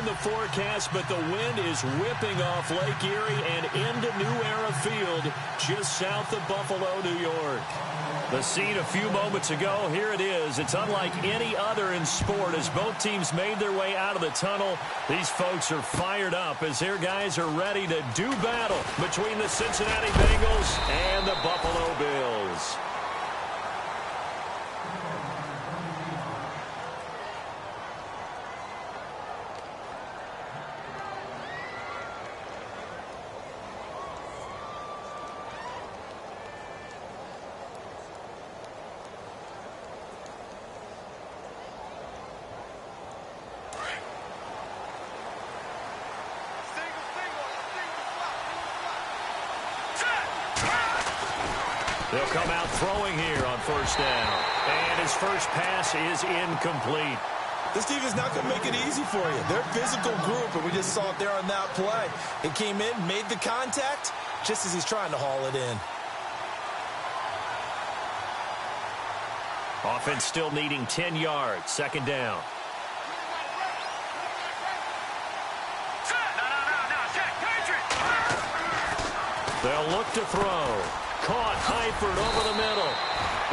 in the forecast, but the wind is whipping off Lake Erie and into New Era Field just south of Buffalo, New York. The scene a few moments ago, here it is. It's unlike any other in sport as both teams made their way out of the tunnel. These folks are fired up as their guys are ready to do battle between the Cincinnati Bengals and the Buffalo Bills. They'll come out throwing here on first down. And his first pass is incomplete. This defense is not going to make it easy for you. They're a physical group, and we just saw it there on that play. It came in, made the contact, just as he's trying to haul it in. Offense still needing 10 yards. Second down. They'll look to throw. Caught Eifert over the middle.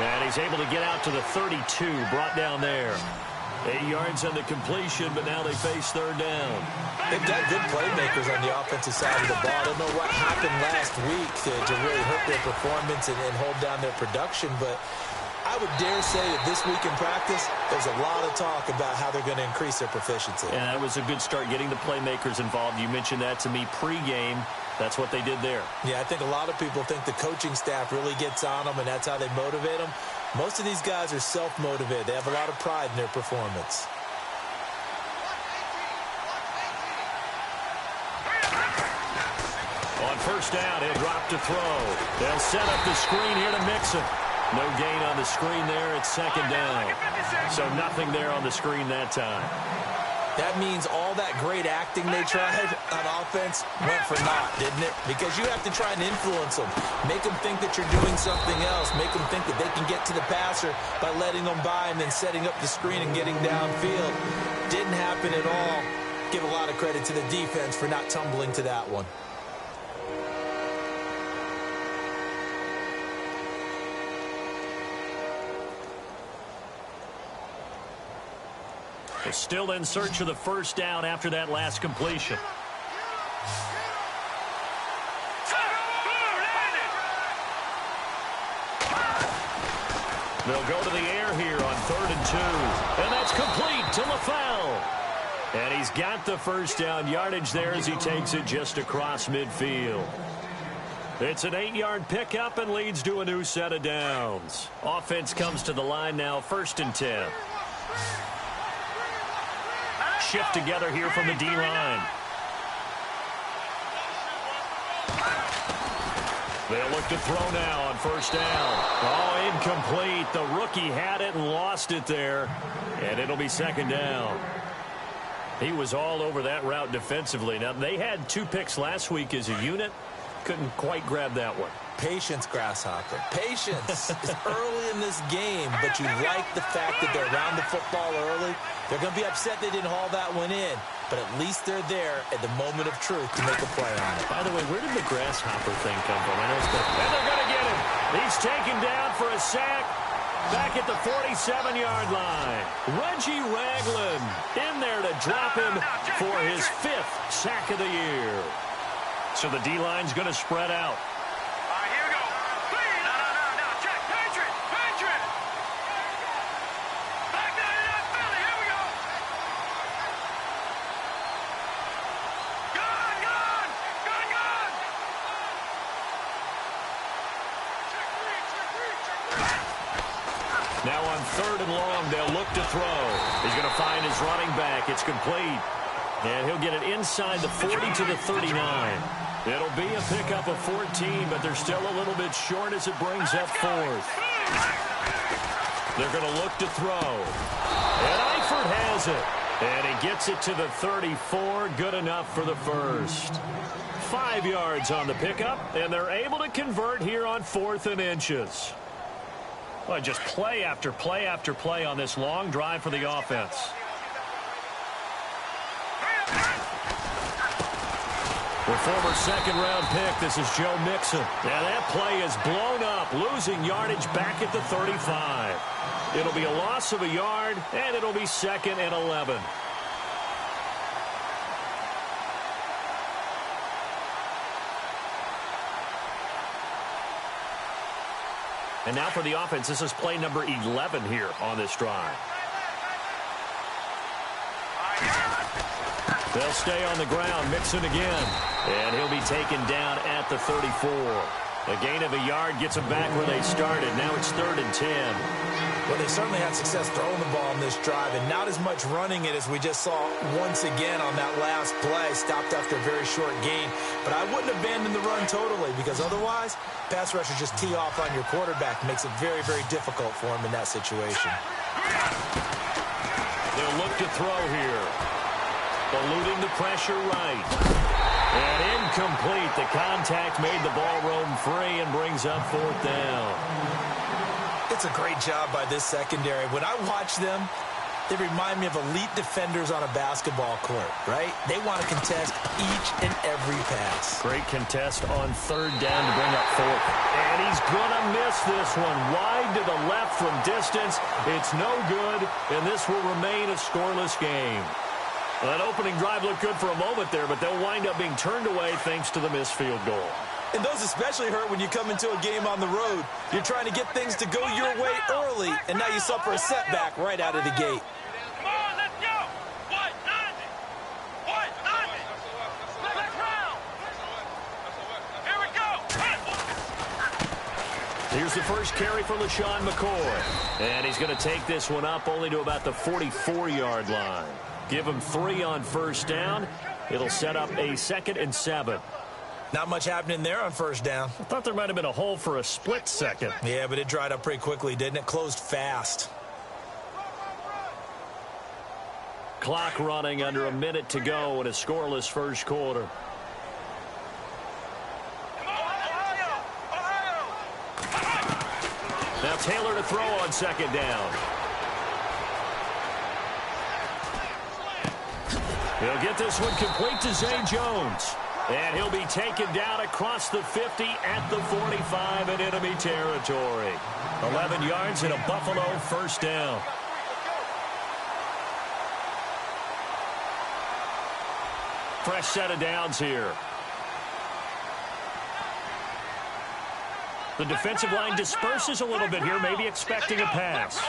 And he's able to get out to the 32, brought down there. 8 yards on the completion, but now they face third down. They've got good playmakers on the offensive side of the ball. I don't know what happened last week to really hurt their performance and hold down their production, but I would dare say that this week in practice, there's a lot of talk about how they're going to increase their proficiency. Yeah, that was a good start, getting the playmakers involved. You mentioned that to me pregame. That's what they did there. Yeah, I think a lot of people think the coaching staff really gets on them, and that's how they motivate them. Most of these guys are self-motivated. They have a lot of pride in their performance. On first down, he'll drop to throw. They'll set up the screen here to Mixon. No gain on the screen there. It's second down. So nothing there on the screen that time. That means all that great acting they tried on offense went for naught, didn't it? Because you have to try and influence them. Make them think that you're doing something else. Make them think that they can get to the passer by letting them by and then setting up the screen and getting downfield. Didn't happen at all. Give a lot of credit to the defense for not tumbling to that one. Still in search of the first down after that last completion. They'll go to the air here on 3rd and 2. And that's complete to LaFell. And he's got the first down yardage there as he takes it just across midfield. It's an 8-yard pickup and leads to a new set of downs. Offense comes to the line now, 1st and 10. Shift together here from the D-line. They'll look to throw now on first down. Oh, incomplete. The rookie had it and lost it there. And it'll be second down. He was all over that route defensively. Now, they had 2 picks last week as a unit. Couldn't quite grab that one. Patience, Grasshopper. Patience is early in this game, but you like the fact that they're around the football early. They're going to be upset they didn't haul that one in, but at least they're there at the moment of truth to make a play on it. By the way, where did the Grasshopper thing come from? I know it's and they're going to get him. He's taken down for a sack back at the 47-yard line. Reggie Ragland in there to drop him for his 5th sack of the year. So the D-line's going to spread out. Now on 3rd and long, they'll look to throw. He's going to find his running back. It's complete. And he'll get it inside the 40 to the 39. It'll be a pickup of 14, but they're still a little bit short as it brings up 4th. They're going to look to throw. And Eifert has it. And he gets it to the 34. Good enough for the first. 5 yards on the pickup, and they're able to convert here on 4th and inches. Well, just play after play after play on this long drive for the offense. The former second-round pick, this is Joe Mixon. And that play is blown up, losing yardage back at the 35. It'll be a loss of a yard, and it'll be 2nd and 11. And now for the offense, this is play number 11 here on this drive. They'll stay on the ground, Mixon again. And he'll be taken down at the 34. A gain of a yard gets them back where they started. Now it's 3rd and 10. Well, they certainly had success throwing the ball in this drive, and not as much running it as we just saw once again on that last play. Stopped after a very short gain. But I wouldn't abandon the run totally, because otherwise, pass rushers just tee off on your quarterback. Makes it very, very difficult for him in that situation. They'll look to throw here. Eluding the pressure right. And incomplete. The contact made the ball roam free and brings up 4th down. It's a great job by this secondary. When I watch them, they remind me of elite defenders on a basketball court, right? They want to contest each and every pass. Great contest on 3rd down to bring up 4th. And he's going to miss this one. Wide to the left from distance. It's no good, and this will remain a scoreless game. Well, that opening drive looked good for a moment there, but they'll wind up being turned away thanks to the missed field goal. And those especially hurt when you come into a game on the road. You're trying to get things to go your way early, and now you suffer a setback right out of the gate. Come on, let's go! 190! 190! Let's round! Here we go! Here's the first carry for LeSean McCoy. And he's going to take this one up only to about the 44-yard line. Give him 3 on 1st down. It'll set up a 2nd and 7. Not much happening there on 1st down. I thought there might have been a hole for a split second. Yeah, but it dried up pretty quickly, didn't it? Closed fast. Clock running under a minute to go in a scoreless first quarter. Now Taylor to throw on 2nd down. He'll get this one complete to Zay Jones. And he'll be taken down across the 50 at the 45 in enemy territory. 11 yards and a Buffalo 1st down. Fresh set of downs here. The defensive line disperses a little bit here, maybe expecting a pass.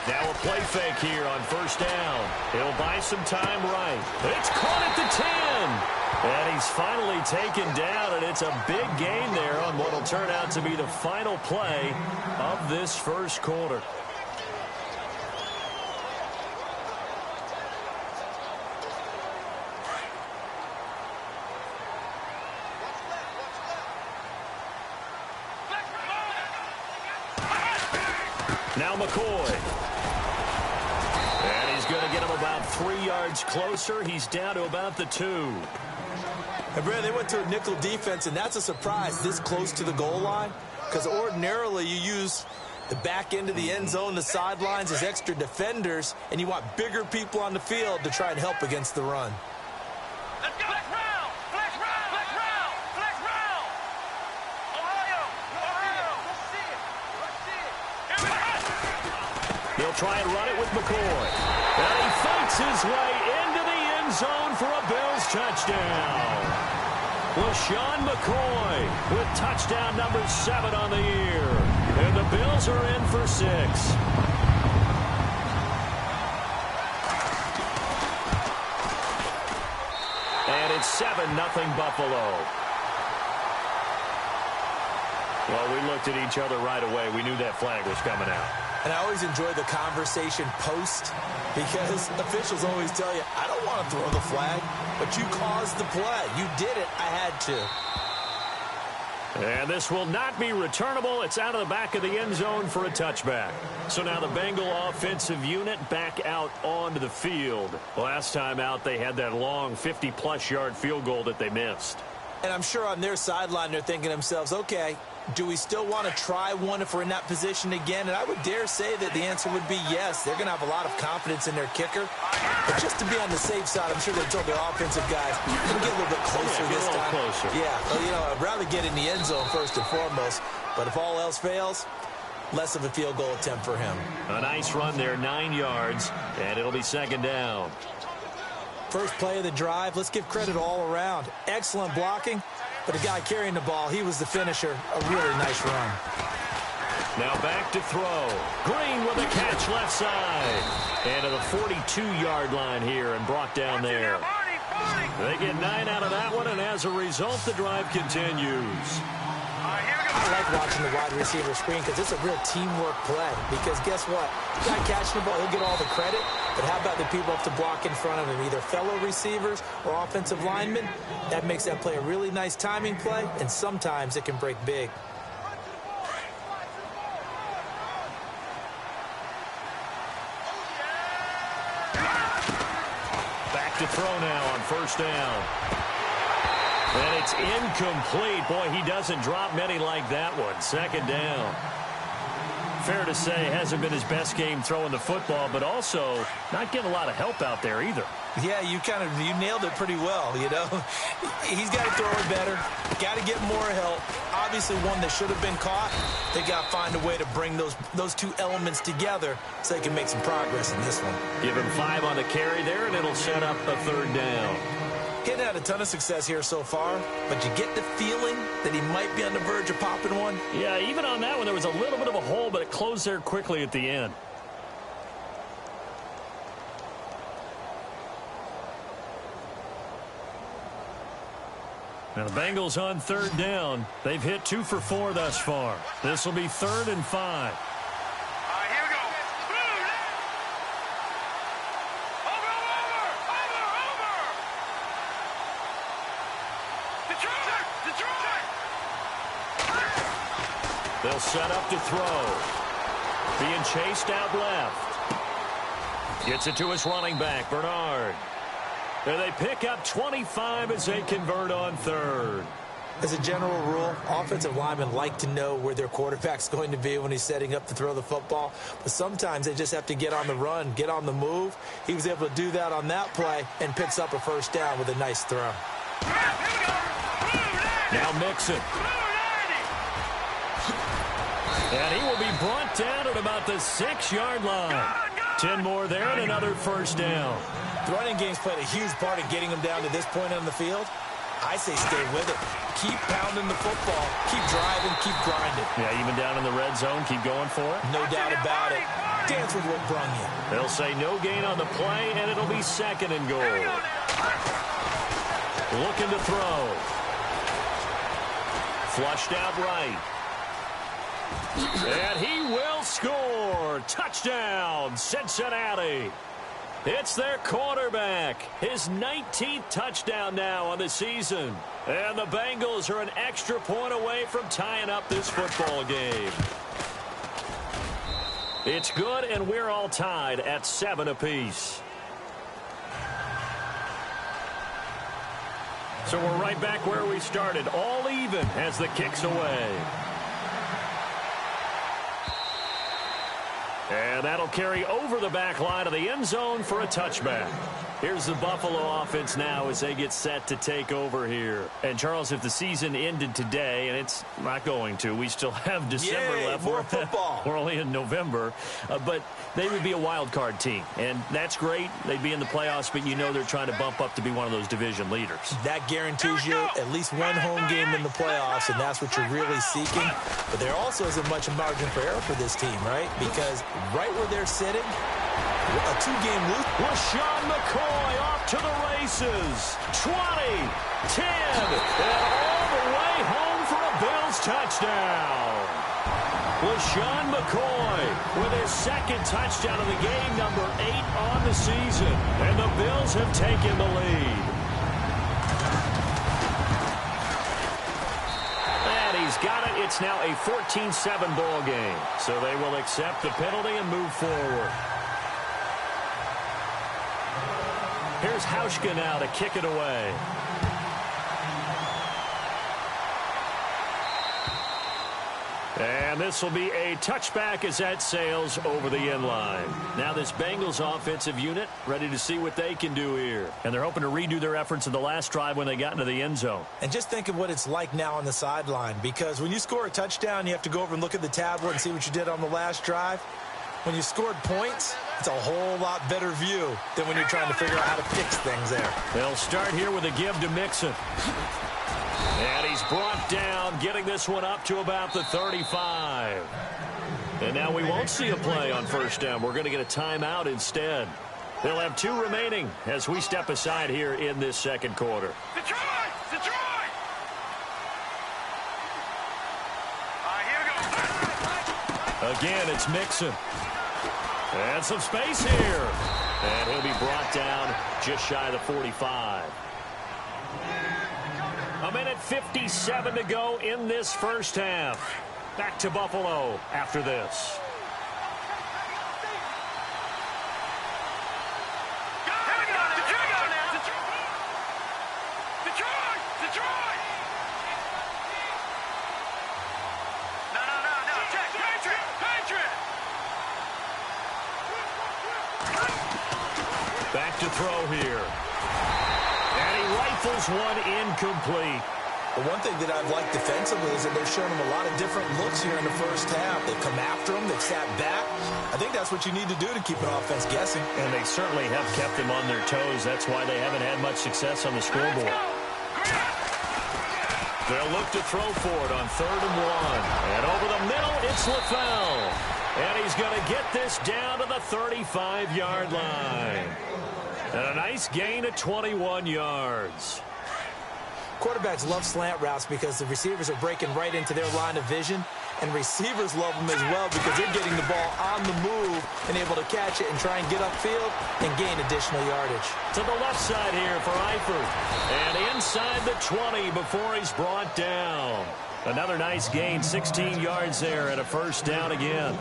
Now a play fake here on 1st down. He'll buy some time right. It's caught at the 10. And he's finally taken down, and it's a big gain there on what will turn out to be the final play of this first quarter. Now McCoy. And he's going to get him about 3 yards closer. He's down to about the 2. And Brad, they went to a nickel defense, and that's a surprise this close to the goal line, because ordinarily you use the back end of the end zone, the sidelines as extra defenders, and you want bigger people on the field to try and help against the run. Let's go! Flex round! Flex round! Flex round! Flex round! Ohio! Ohio! Let's see it! Let's see it! Here we go! He'll try and run it with McCoy. And he fights his way into the end zone for a Bills touchdown. LeSean McCoy with touchdown number 7 on the year. And the Bills are in for 6. And it's 7-0 Buffalo. Well, we looked at each other right away. We knew that flag was coming out. And I always enjoy the conversation post, because officials always tell you, I don't want to throw the flag, but you caused the play. You did it. I had to. And this will not be returnable. It's out of the back of the end zone for a touchback. So now the Bengal offensive unit back out onto the field. Last time out, they had that long 50-plus yard field goal that they missed. And I'm sure on their sideline they're thinking to themselves, okay, Do we still want to try one if we're in that position again? And I would dare say that the answer would be yes. They're going to have a lot of confidence in their kicker. But just to be on the safe side, I'm sure they told their offensive guys, can get a little bit closer this time. Closer. Yeah, well, I'd rather get in the end zone first and foremost. But if all else fails, less of a field goal attempt for him. A nice run there, 9 yards, and it'll be second down. First play of the drive, let's give credit all around. Excellent blocking, but the guy carrying the ball, he was the finisher. A really nice run. Now back to throw. Green with a catch left side. And to the 42-yard line here and brought down there. They get 9 out of that one, and as a result, the drive continues. I like watching the wide receiver screen because it's a real teamwork play. Because guess what? The guy catching the ball, he'll get all the credit. But how about the people up to block in front of him, either fellow receivers or offensive linemen? That makes that play a really nice timing play, and sometimes it can break big. Back to throw now on first down. And it's incomplete. Boy, he doesn't drop many like that one. Second down. Fair to say, hasn't been his best game throwing the football, but also not getting a lot of help out there either. Yeah, you nailed it pretty well, He's got to throw it better. Got to get more help. Obviously, one that should have been caught. They got to find a way to bring those two elements together so they can make some progress in this one. Give him 5 on the carry there, and it'll set up a third down. He hadn't had a ton of success here so far, but you get the feeling that he might be on the verge of popping one. Yeah, even on that one, there was a little bit of a hole, but it closed there quickly at the end. Now the Bengals on third down. They've hit 2 for 4 thus far. This will be 3rd and 5. They'll set up to throw. Being chased out left. Gets it to his running back, Bernard. And they pick up 25 as they convert on third. As a general rule, offensive linemen like to know where their quarterback's going to be when he's setting up to throw the football. But sometimes they just have to get on the run, get on the move. He was able to do that on that play and picks up a first down with a nice throw. Now Mixon. And he will be brought down at about the 6-yard line. 10 more there and another first down. The running game's played a huge part in getting him down to this point on the field. I say stay with it. Keep pounding the football. Keep driving. Keep grinding. Yeah, even down in the red zone, keep going for it. No doubt about it. Dance with what brung you. They'll say no gain on the play, and it'll be 2nd and goal. Looking to throw. Flushed out right. And he will score. Touchdown, Cincinnati. It's their quarterback. His 19th touchdown now on the season. And the Bengals are an extra point away from tying up this football game. It's good, and we're all tied at 7 apiece. So we're right back where we started, all even as the kick's away. And that'll carry over the back line of the end zone for a touchback. Here's the Buffalo offense now as they get set to take over here. And, Charles, if the season ended today, and it's not going to, we still have December left. More football. We're only in November. But they would be a wild card team. And that's great. They'd be in the playoffs, but you know they're trying to bump up to be one of those division leaders. That guarantees you at least one home game in the playoffs, and that's what you're really seeking. But there also isn't much margin for error for this team, right? Because right where they're sitting, a 2-game lose. LeSean McCoy off to the races. 20, 10, and all the way home for a Bills touchdown. LeSean McCoy with his 2nd touchdown of the game, number 8 on the season. And the Bills have taken the lead. And he's got it. It's now a 14-7 ball game. So they will accept the penalty and move forward. Here's Hauschka now to kick it away. And this will be a touchback as that sails over the end line. Now this Bengals offensive unit ready to see what they can do here. And they're hoping to redo their efforts in the last drive when they got into the end zone. And just think of what it's like now on the sideline, because when you score a touchdown, you have to go over and look at the tablet and see what you did on the last drive. When you scored points, it's a whole lot better view than when you're trying to figure out how to fix things there. They'll start here with a give to Mixon. And he's brought down, getting this one up to about the 35. And now we won't see a play on first down. We're going to get a timeout instead. They'll have 2 remaining as we step aside here in this second quarter. Detroit! Detroit! Here we go. Again, it's Mixon. And some space here. And he'll be brought down just shy of the 45. A minute 57 to go in this first half. Back to Buffalo after this. Detroit! No. Check. Patriot! Back to throw here. And he rifles one incomplete. The one thing that I've liked defensively is that they've shown him a lot of different looks here in the first half. They've come after him. They've sat back. I think that's what you need to do to keep an offense guessing. And they certainly have kept them on their toes. That's why they haven't had much success on the scoreboard. They'll look to throw for it on 3rd and 1. And over the middle, it's LaFell. And he's going to get this down to the 35-yard line. And a nice gain of 21 yards. Quarterbacks love slant routes because the receivers are breaking right into their line of vision, and receivers love them as well because they're getting the ball on the move and able to catch it and try and get upfield and gain additional yardage. To the left side here for Eifert. And inside the 20 before he's brought down. Another nice gain, 16 yards there and a first down again.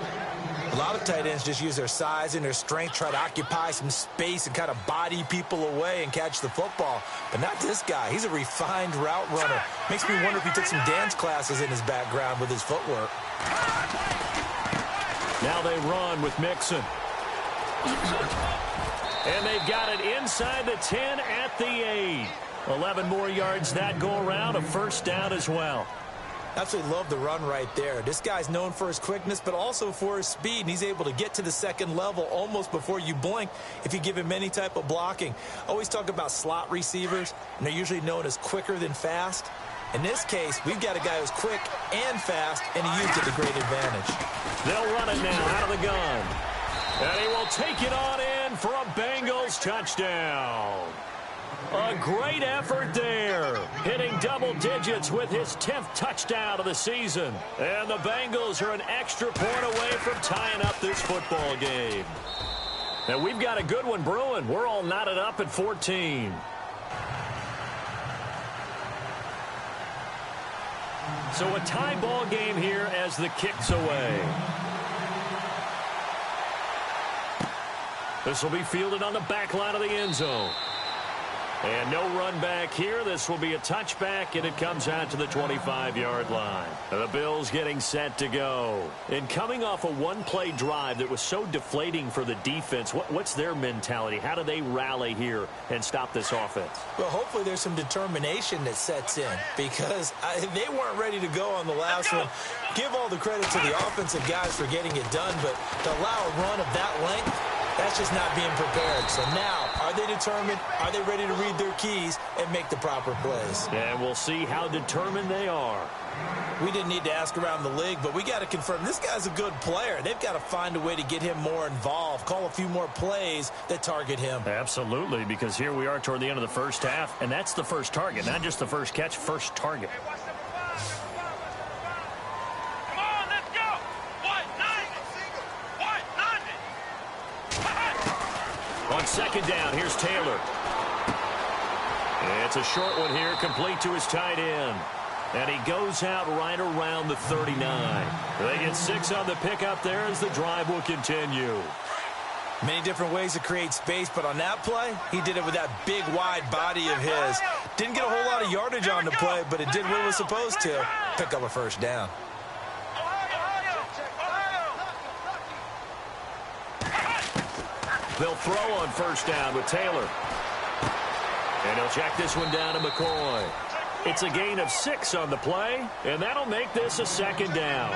A lot of tight ends just use their size and their strength, try to occupy some space and kind of body people away and catch the football. But not this guy. He's a refined route runner. Makes me wonder if he took some dance classes in his background with his footwork. Now they run with Mixon. And they've got it inside the 10 at the 8. 11 more yards that go around, a first down as well. Absolutely love the run right there. This guy's known for his quickness, but also for his speed, and he's able to get to the second level almost before you blink if you give him any type of blocking. I always talk about slot receivers, and they're usually known as quicker than fast. In this case, we've got a guy who's quick and fast, and he used it to great advantage. They'll run it now out of the gun. And he will take it on in for a Bengals touchdown. A great effort there, hitting double digits with his 10th touchdown of the season. And the Bengals are an extra point away from tying up this football game. And we've got a good one brewing. We're all knotted up at 14. So a tie ball game here as the kick's away. This will be fielded on the back line of the end zone. And no run back here. This will be a touchback, and it comes out to the 25-yard line. The Bills getting set to go. And coming off a one-play drive that was so deflating for the defense, what's their mentality? How do they rally here and stop this offense? Well, hopefully there's some determination that sets in because they weren't ready to go on the last one. Give all the credit to the offensive guys for getting it done, but to allow a run of that length, that's just not being prepared. So now, are they determined? Are they ready to read their keys and make the proper plays? And we'll see how determined they are. We didn't need to ask around the league, but we got to confirm this guy's a good player. They've got to find a way to get him more involved, call a few more plays that target him. Absolutely, because here we are toward the end of the first half, and that's the first target, not just the first catch, first target. On second down, here's Taylor. It's a short one here, complete to his tight end. And he goes out right around the 39. They get 6 on the pickup there as the drive will continue. Many different ways to create space, but on that play, he did it with that big, wide body of his. Didn't get a whole lot of yardage on the play, but it did what it was supposed to. Pick up a first down. They'll throw on first down with Taylor. And he'll check this one down to McCoy. It's a gain of 6 on the play, and that'll make this a second down.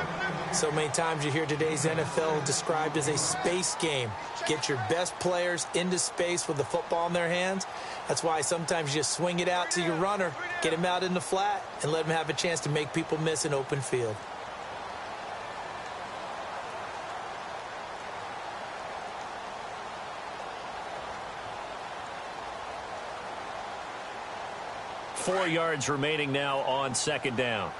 So many times you hear today's NFL described as a space game. Get your best players into space with the football in their hands. That's why sometimes you just swing it out to your runner, get him out in the flat, and let him have a chance to make people miss an open field. Four yards remaining now on second down.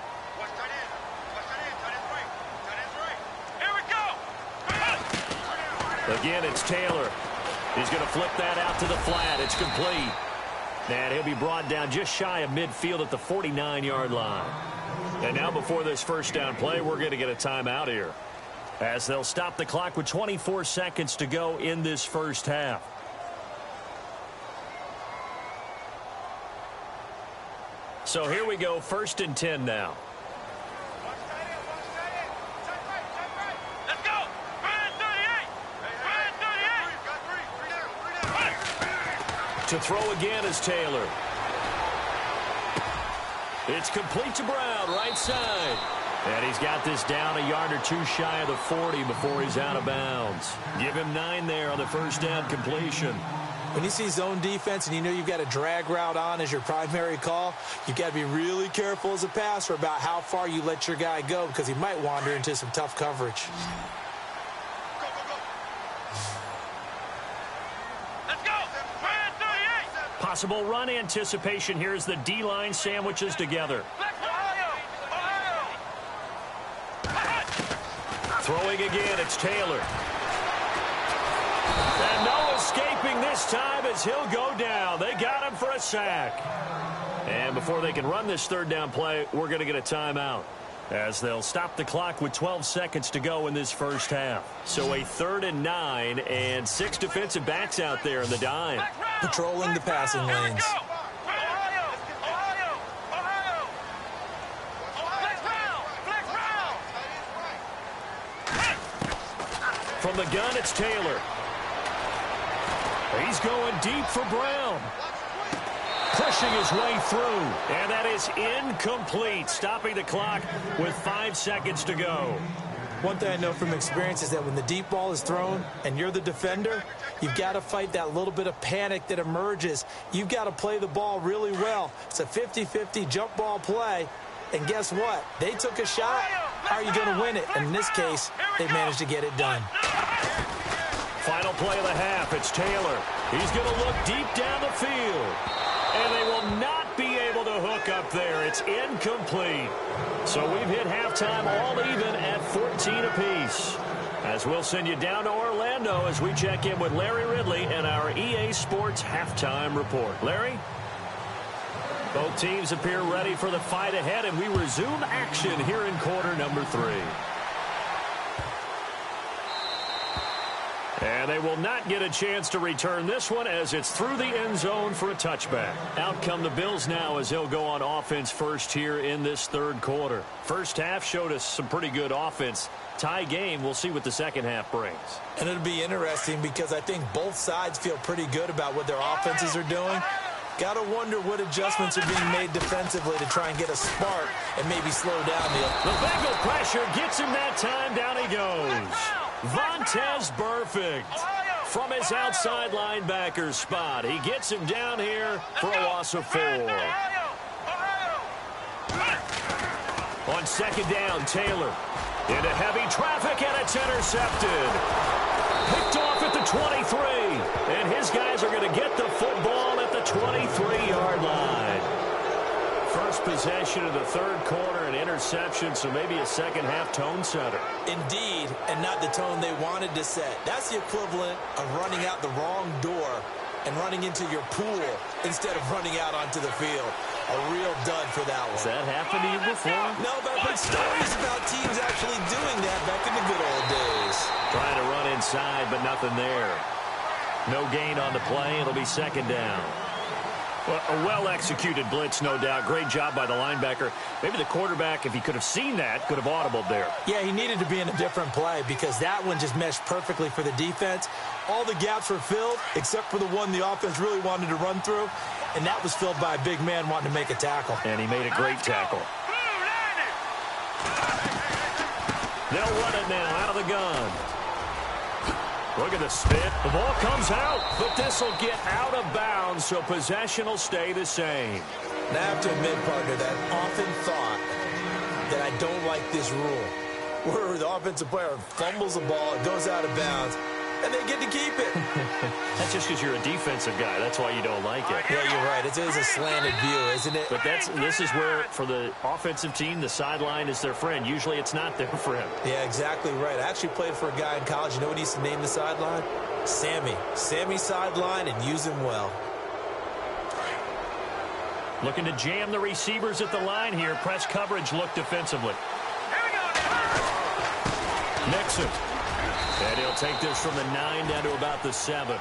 Here we go. Again, it's Taylor. He's going to flip that out to the flat. It's complete. And he'll be brought down just shy of midfield at the 49-yard line. And now before this first down play, we're going to get a timeout here, as they'll stop the clock with 24 seconds to go in this first half. So here we go, 1st and 10 now. Let's go. 38. To throw again is Taylor. It's complete to Brown, right side. And he's got this down a yard or two shy of the 40 before he's out of bounds. Give him 9 there on the first down completion. When you see zone defense and you know you've got a drag route on as your primary call, you've got to be really careful as a passer about how far you let your guy go, because he might wander into some tough coverage. Let's go. 38. Possible run anticipation here as the D-line sandwiches together. Throwing again, it's Taylor. And no escaping this time as he'll go down. They got him for a sack. And before they can run this third down play, we're going to get a timeout, as they'll stop the clock with 12 seconds to go in this first half. So a 3rd and 9 and 6 defensive backs out there in the dime. Patrolling the passing lanes. From the gun, it's Taylor. He's going deep for Brown. Pushing his way through. And that is incomplete. Stopping the clock with 5 seconds to go. One thing I know from experience is that when the deep ball is thrown and you're the defender, you've got to fight that little bit of panic that emerges. You've got to play the ball really well. It's a 50-50 jump ball play. And guess what? They took a shot. How are you going to win it? And in this case, they managed to get it done. Final play of the half. It's Taylor. He's going to look deep down the field. And they will not be able to hook up there. It's incomplete. So we've hit halftime all even at 14 apiece. As we'll send you down to Orlando as we check in with Larry Ridley and our EA Sports Halftime Report. Larry? Both teams appear ready for the fight ahead, and we resume action here in quarter number 3. And they will not get a chance to return this one as it's through the end zone for a touchback. Out come the Bills now as they'll go on offense first here in this third quarter. First half showed us some pretty good offense. Tie game, we'll see what the second half brings. And it'll be interesting because I think both sides feel pretty good about what their offenses are doing. Got to wonder what adjustments are being made defensively to try and get a spark and maybe slow down the Bengal pressure gets him that time. Down he goes. Vontaze Burfict from his outside linebacker spot. He gets him down here for a loss of 4. On second down, Taylor into heavy traffic, and it's intercepted. Picked off at the 23, and his guys are going to get the football at the 23-yard line. First possession of the third quarter, an interception, so maybe a second-half tone setter. Indeed, and not the tone they wanted to set. That's the equivalent of running out the wrong door and running into your pool instead of running out onto the field. A real dud for that one. Has that happened to you before? No, but I've heard stories about teams actually doing that back in the good old days. Trying to run inside, but nothing there. No gain on the play. It'll be second down. Well, a well-executed blitz, no doubt. Great job by the linebacker. Maybe the quarterback, if he could have seen that, could have audibled there. Yeah, he needed to be in a different play because that one just meshed perfectly for the defense. All the gaps were filled except for the one the offense really wanted to run through, and that was filled by a big man wanting to make a tackle. And he made a great tackle. They'll run it now out of the gun. Look at the spin. The ball comes out, but this will get out of bounds, so possession will stay the same. And I have to admit, partner, that I've often thought that I don't like this rule, where the offensive player fumbles the ball, it goes out of bounds, and they get to keep it. That's just because you're a defensive guy. That's why you don't like it. Yeah, you're right. It is a slanted view, isn't it? But this is where, for the offensive team, the sideline is their friend. Usually it's not their friend. Yeah, exactly right. I actually played for a guy in college. You know what he used to name the sideline? Sammy. Sammy sideline, and use him well. Looking to jam the receivers at the line here. Press coverage look defensively. Mixon. And he'll take this from the 9 down to about the 7.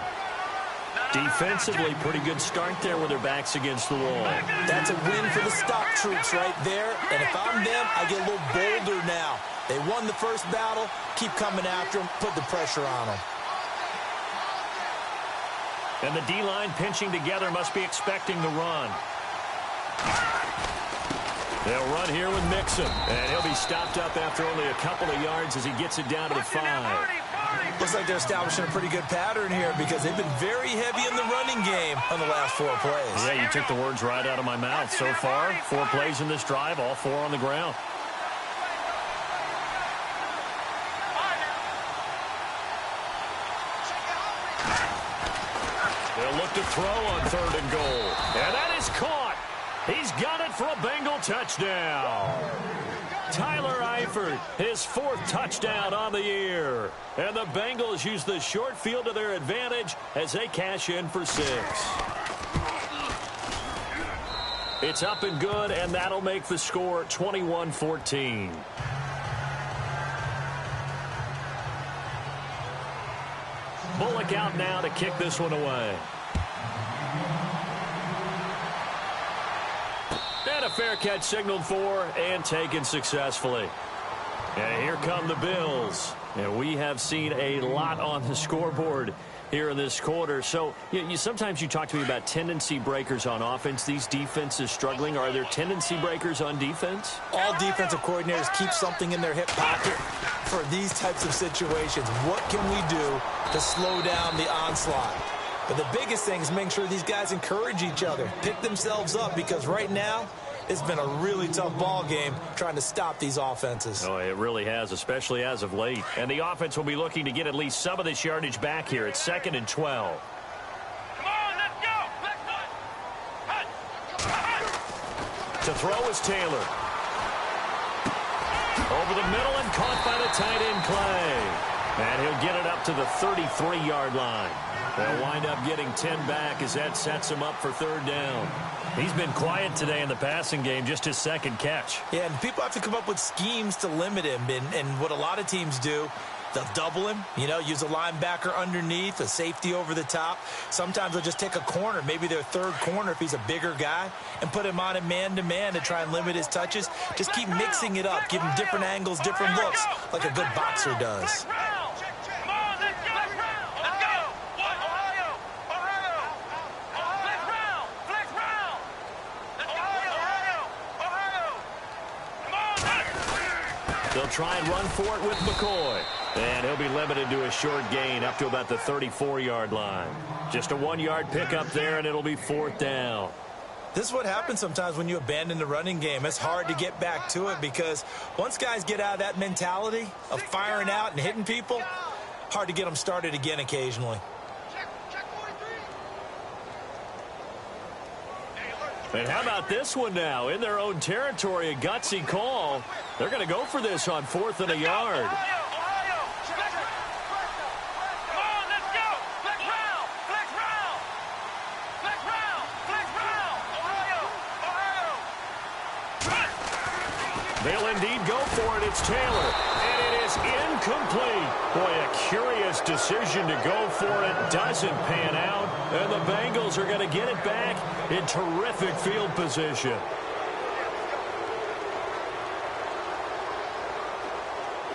Defensively, pretty good start there with their backs against the wall. That's a win for the stock troops right there. And if I'm them, I get a little bolder now. They won the first battle. Keep coming after them. Put the pressure on them. And the D-line pinching together must be expecting the run. They'll run here with Mixon. And he'll be stopped up after only a couple of yards as he gets it down to the 5. Looks like they're establishing a pretty good pattern here because they've been very heavy in the running game on the last 4 plays. Yeah, you took the words right out of my mouth. So far, 4 plays in this drive, all 4 on the ground. They'll look to throw on 3rd and goal. And that is caught. He's got it for a Bengal touchdown. Tyler Eifert, his 4th touchdown on the year. And the Bengals use the short field to their advantage as they cash in for 6. It's up and good, and that'll make the score 21-14. Bullock out now to kick this one away. And a fair catch signaled for and taken successfully. And here come the Bills. And we have seen a lot on the scoreboard here in this quarter. So sometimes you talk to me about tendency breakers on offense. These defenses struggling. Are there tendency breakers on defense? All defensive coordinators keep something in their hip pocket for these types of situations. What can we do to slow down the onslaught? But the biggest thing is making sure these guys encourage each other, pick themselves up, because right now it's been a really tough ball game trying to stop these offenses. Oh, it really has, especially as of late. And the offense will be looking to get at least some of this yardage back here. It's 2nd and 12. Come on, let's go. To throw is Taylor. Over the middle and caught by the tight end Clay. And he'll get it up to the 33-yard line. They'll wind up getting 10 back as that sets him up for 3rd down. He's been quiet today in the passing game, just his 2nd catch. Yeah, and people have to come up with schemes to limit him. And what a lot of teams do, they'll double him, use a linebacker underneath, a safety over the top. Sometimes they'll just take a corner, maybe their 3rd corner if he's a bigger guy, and put him on a man-to-man to try and limit his touches. Just keep mixing it up, give him different angles, different looks, like a good boxer does. They'll try and run for it with McCoy. And he'll be limited to a short gain up to about the 34-yard line. Just a 1-yard pickup there, and it'll be 4th down. This is what happens sometimes when you abandon the running game. It's hard to get back to it because once guys get out of that mentality of firing out and hitting people, hard to get them started again occasionally. And how about this one now? In their own territory, a gutsy call. They're going to go for this on 4th and a yard. They'll indeed go for it. It's Taylor. And it is Incomplete. Boy, a curious decision to go for it. Doesn't pan out. And the Bengals are going to get it back in terrific field position.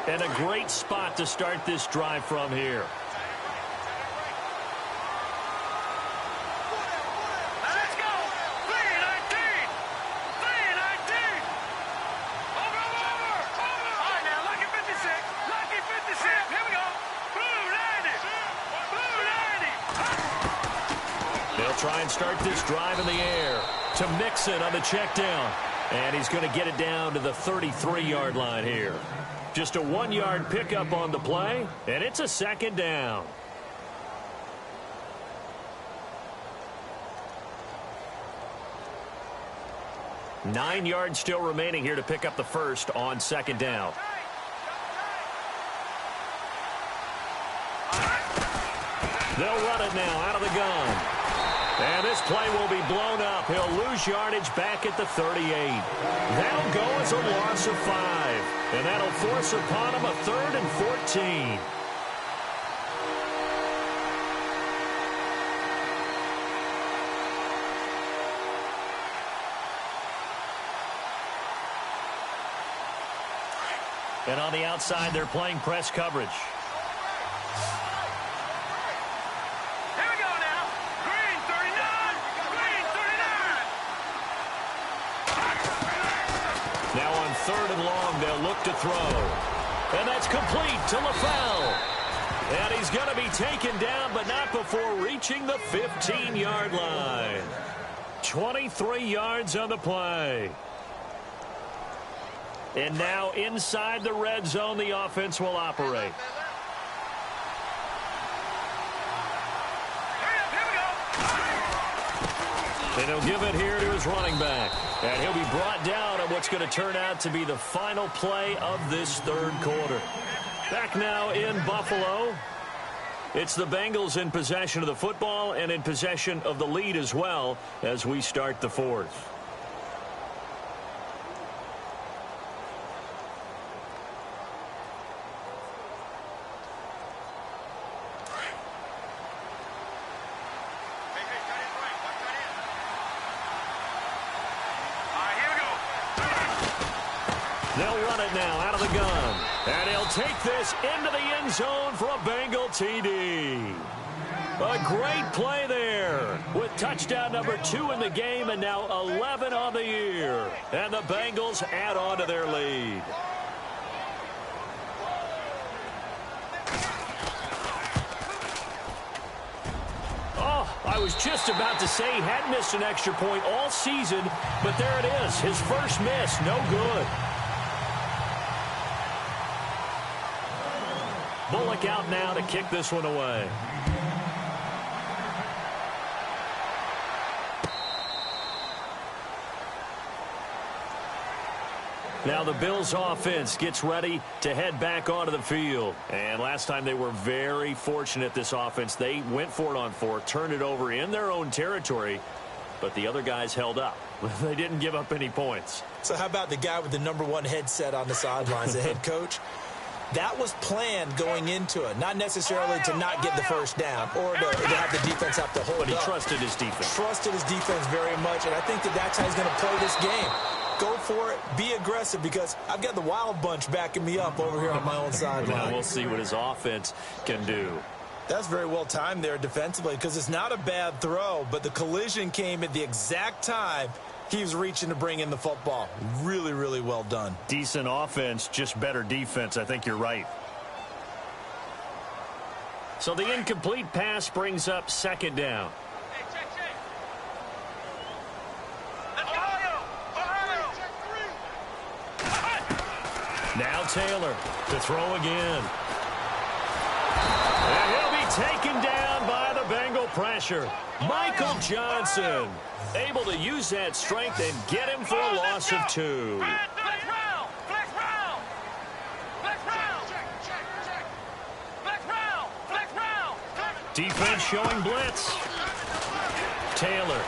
And a great spot to start this drive from here. Let's go. 3-19. 3-19. Over. All right, now, lucky 56. Lucky 56. Here we go. Blue 90. Blue 90. They'll try and start this drive in the air to Mixon on the check down. And he's going to get it down to the 33-yard line here. Just a 1-yard pickup on the play, and it's a second down. Nine yards still remaining here to pick up the first on second down. They'll run it now out of the gun. And this play will be blown up. He'll lose yardage back at the 38. That'll go as a loss of 5. And that'll force upon him a 3rd and 14. And on the outside, they're playing press coverage. Now on 3rd and long, they'll look to throw. And that's complete to LaFell. And he's going to be taken down, but not before reaching the 15-yard line. 23 yards on the play. And now inside the red zone, the offense will operate. And he'll give it here to his running back. And he'll be brought down on what's going to turn out to be the final play of this 3rd quarter. Back now in Buffalo. It's the Bengals in possession of the football and in possession of the lead as well as we start the 4th. They'll run it now out of the gun. And he'll take this into the end zone for a Bengal TD. A great play there with touchdown number 2 in the game and now 11 on the year. And the Bengals add on to their lead. Oh, I was just about to say he hadn't missed an extra point all season, but there it is. His first miss, no good. Bullock out now to kick this one away. Now the Bills offense gets ready to head back onto the field. And last time they were very fortunate, this offense. They went for it on 4, turned it over in their own territory, but the other guys held up. They didn't give up any points. So how about the guy with the #1 headset on the sidelines, the head coach? That was planned going into it, not necessarily to not get the first down or to have the defense have to hold up. But he trusted his defense. Trusted his defense very much, and I think that's how he's going to play this game. Go for it, be aggressive, because I've got the wild bunch backing me up over here on my own sideline. Well, we'll see what his offense can do. That's very well timed there defensively, because it's not a bad throw, but the collision came at the exact time he was reaching to bring in the football. Really, really well done. Decent offense, just better defense. I think you're right. So the incomplete pass brings up second down. Hey, check. Ohio. Now Taylor to throw again. And he'll be taken down by the Bengal pressure. Michael Johnson able to use that strength and get him for a loss of 2. Flex round. Defense showing blitz. Taylor.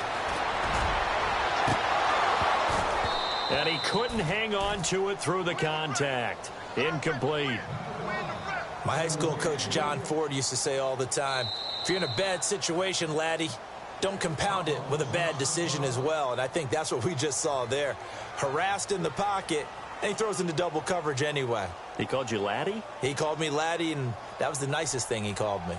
And he couldn't hang on to it through the contact. Incomplete. My high school coach, John Ford, used to say all the time, if you're in a bad situation, laddie, don't compound it with a bad decision as well. And I think that's what we just saw there. Harassed in the pocket, and he throws into double coverage anyway. He called you laddie? He called me laddie, and that was the nicest thing he called me.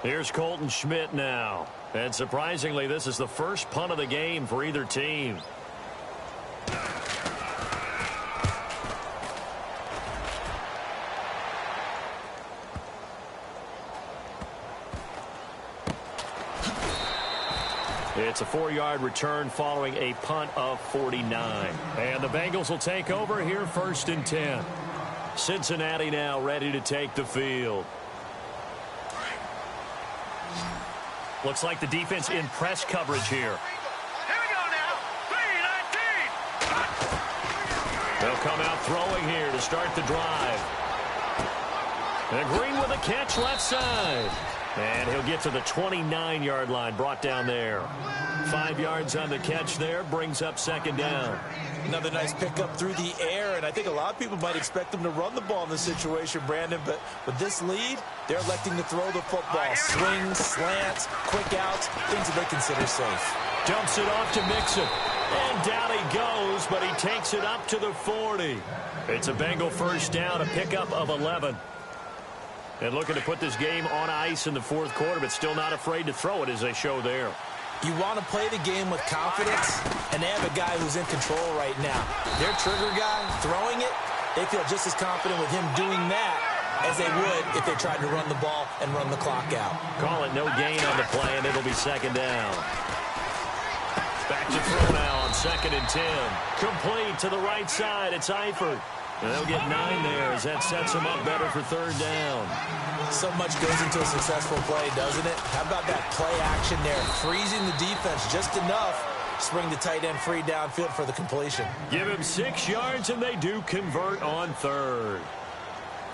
Here's Colton Schmidt now. And surprisingly, this is the first punt of the game for either team. It's a 4-yard return following a punt of 49. And the Bengals will take over here 1st and 10. Cincinnati now ready to take the field. Looks like the defense in press coverage here. Here we go now. 3-19. They'll come out throwing here to start the drive. And Green with a catch left side. And he'll get to the 29-yard line, brought down there. 5 yards on the catch there, brings up 2nd down. Another nice pickup through the air, and I think a lot of people might expect them to run the ball in this situation, Brandon, but with this lead, they're electing to throw the football. Swings, slants, quick outs, things that they consider safe. Dumps it off to Mixon. And down he goes, but he takes it up to the 40. It's a Bengal 1st down, a pickup of 11. And looking to put this game on ice in the 4th quarter, but still not afraid to throw it as they show there. You want to play the game with confidence, and they have a guy who's in control right now. Their trigger guy, throwing it, they feel just as confident with him doing that as they would if they tried to run the ball and run the clock out. Call it no gain on the play, and it'll be 2nd down. Back to throw now on 2nd and 10. Complete to the right side. It's Eifert. And they'll get 9 there as that sets them up better for 3rd down. So much goes into a successful play, doesn't it? How about that play action there? Freezing the defense just enough to bring the tight end free downfield for the completion. Give him 6 yards, and they do convert on 3rd.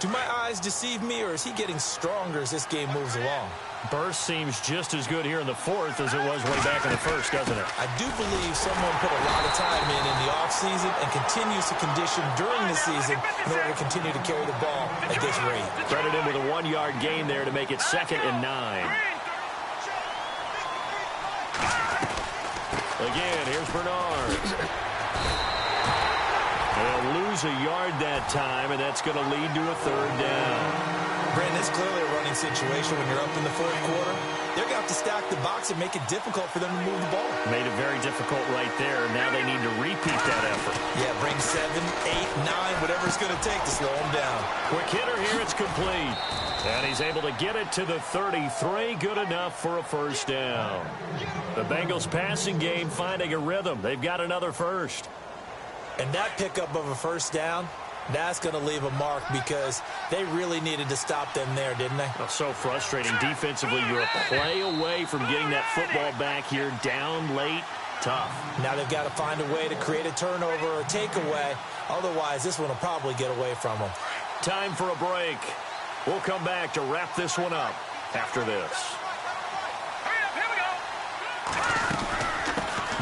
Do my eyes deceive me, or is he getting stronger as this game moves along? Burst seems just as good here in the 4th as it was way back in the 1st, doesn't it? I do believe someone put a lot of time in the offseason and continues to condition during the season in order to continue to carry the ball at this rate. Credit him with a 1-yard gain there to make it 2nd and 9. Again, here's Bernard. They'll lose a yard that time, and that's going to lead to a 3rd down. Brandon, it's clearly a running situation when you're up in the 4th quarter. They're going to have to stack the box and make it difficult for them to move the ball. Made it very difficult right there. Now they need to repeat that effort. Yeah, bring 7, 8, 9, whatever it's going to take to slow them down. Quick hitter here, it's complete. And he's able to get it to the 33. Good enough for a 1st down. The Bengals passing game finding a rhythm. They've got another 1st. And that pickup of a 1st down, that's going to leave a mark because they really needed to stop them there, didn't they? Oh, so frustrating. Defensively, you're a play away from getting that football back here down late. Tough. Now they've got to find a way to create a turnover or a takeaway. Otherwise, this one will probably get away from them. Time for a break. We'll come back to wrap this one up after this. Hurry up, here we go.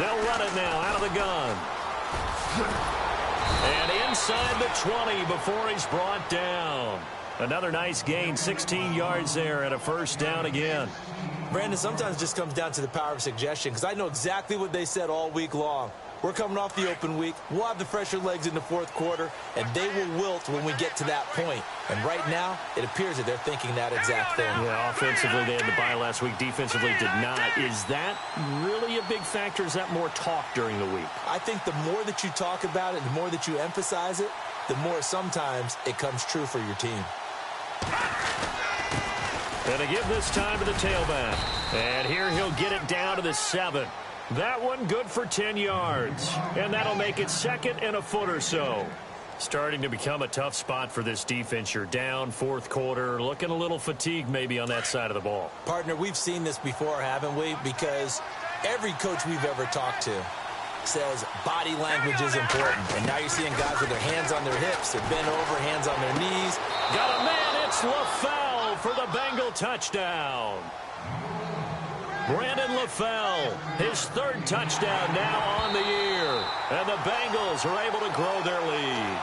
They'll run it now out of the gun. And inside the 20 before he's brought down. Another nice gain, 16 yards there and a 1st down again. Brandon, sometimes it just comes down to the power of suggestion because I know exactly what they said all week long. We're coming off the open week. We'll have the fresher legs in the 4th quarter, and they will wilt when we get to that point. And right now, it appears that they're thinking that exact thing. Yeah, offensively, they had the bye last week. Defensively, did not. Is that really a big factor? Is that more talk during the week? I think the more that you talk about it, the more that you emphasize it, the more sometimes it comes true for your team. And to give this time to the tailback. And here he'll get it down to the 7. That one good for 10 yards. And that'll make it 2nd and a foot or so. Starting to become a tough spot for this defense. You're down 4th quarter. Looking a little fatigued maybe on that side of the ball. Partner, we've seen this before, haven't we? Because every coach we've ever talked to says body language is important. And now you're seeing guys with their hands on their hips. They're bent over, hands on their knees. Got a man. It's LaFell for the Bengal touchdown. Brandon LaFell, his third touchdown now on the year. And the Bengals are able to grow their lead.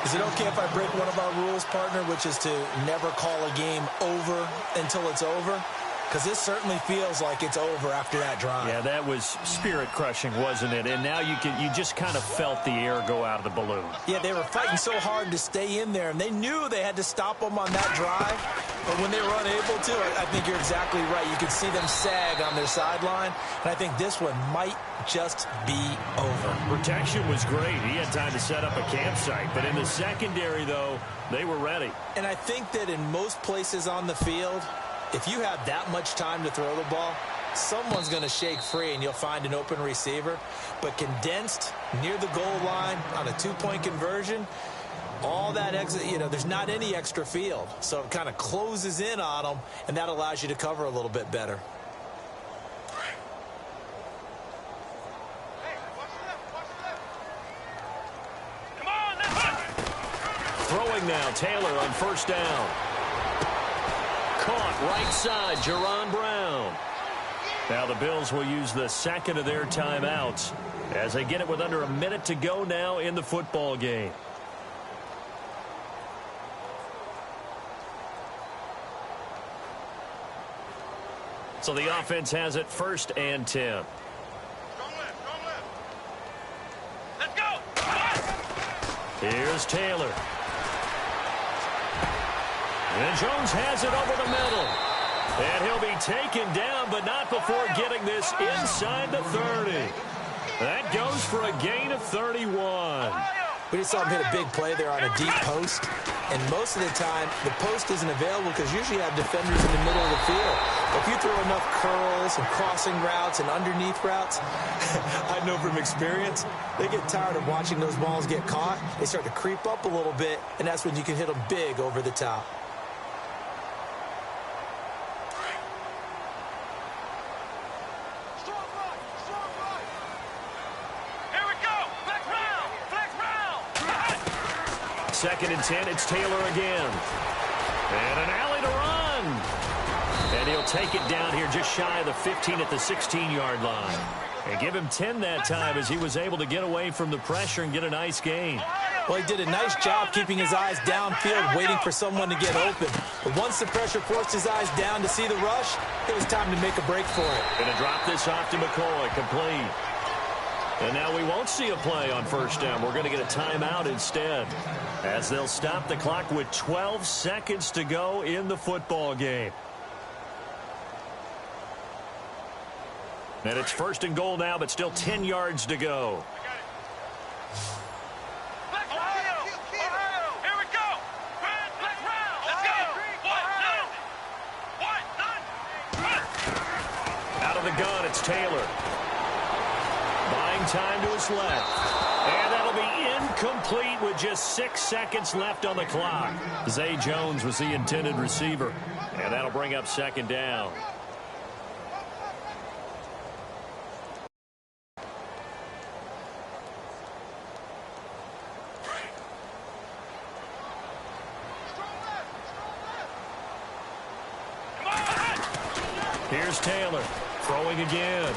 Is it okay if I break one of our rules, partner, which is to never call a game over until it's over? Because this certainly feels like it's over after that drive. Yeah, that was spirit-crushing, wasn't it? And now you just kind of felt the air go out of the balloon. Yeah, they were fighting so hard to stay in there, and they knew they had to stop them on that drive. But when they were unable to, I think you're exactly right. You could see them sag on their sideline, and I think this one might just be over. Protection was great. He had time to set up a campsite. But in the secondary, though, they were ready. And I think that in most places on the field, if you have that much time to throw the ball, someone's going to shake free and you'll find an open receiver. But condensed near the goal line on a two-point conversion, all that exit, there's not any extra field. So it kind of closes in on them, and that allows you to cover a little bit better. Come on, let's go. Throwing now, Taylor on first down. Caught right side, Jerron Brown. Now the Bills will use the second of their timeouts as they get it with under a minute to go now in the football game. So the offense has it 1st and 10. Strong left, strong left. Let's go. Come on. Here's Taylor. And Jones has it over the middle. And he'll be taken down, but not before getting this inside the 30. That goes for a gain of 31. We just saw him hit a big play there on a deep post. And most of the time, the post isn't available because usually you have defenders in the middle of the field. If you throw enough curls and crossing routes and underneath routes, I know from experience, they get tired of watching those balls get caught. They start to creep up a little bit, and that's when you can hit them big over the top. Here we go. Flex round. Flex round. 2nd and 10, it's Taylor again. And an alley to run. And he'll take it down here just shy of the 15 at the 16-yard line. And give him 10 that time as he was able to get away from the pressure and get a nice gain. Well, he did a nice job keeping his eyes downfield, waiting for someone to get open. But once the pressure forced his eyes down to see the rush, it was time to make a break for it. Going to drop this off to McCoy, complete. And now we won't see a play on first down. We're going to get a timeout instead, as they'll stop the clock with 12 seconds to go in the football game. And it's 1st and goal now, but still 10 yards to go. Ohio! Here we go! Flex round! Let's go! One, done! Out of the gun, it's Taylor. Buying time to his left. And that'll be incomplete with just 6 seconds left on the clock. Zay Jones was the intended receiver. And that'll bring up 2nd down. Here's Taylor, throwing again.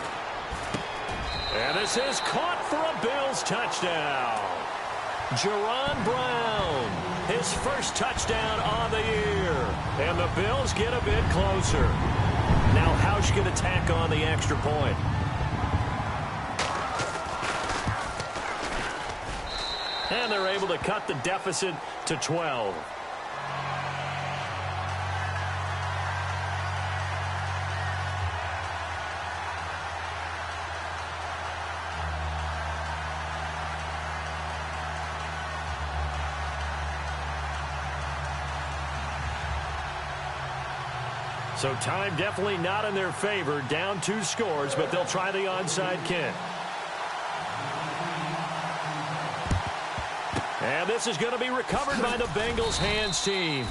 And this is caught for a Bills touchdown. Jerron Brown, his first touchdown on the year. And the Bills get a bit closer. Now Housh going to tack on the extra point. And they're able to cut the deficit to 12. So time definitely not in their favor. Down 2 scores, but they'll try the onside kick. And this is going to be recovered by the Bengals hands team.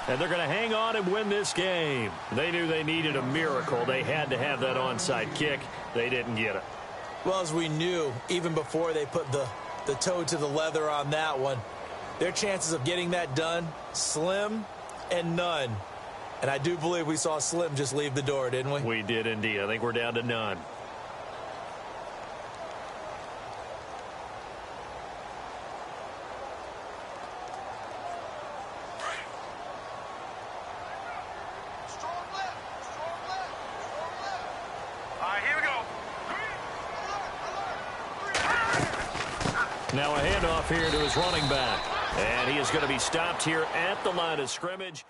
And they're going to hang on and win this game. They knew they needed a miracle. They had to have that onside kick. They didn't get it. Well, as we knew, even before they put the toe to the leather on that one, their chances of getting that done, slim and none. And I do believe we saw Slim just leave the door, didn't we? We did indeed. I think we're down to none. All right, here we go. Now a handoff here to his running back. And he is going to be stopped here at the line of scrimmage.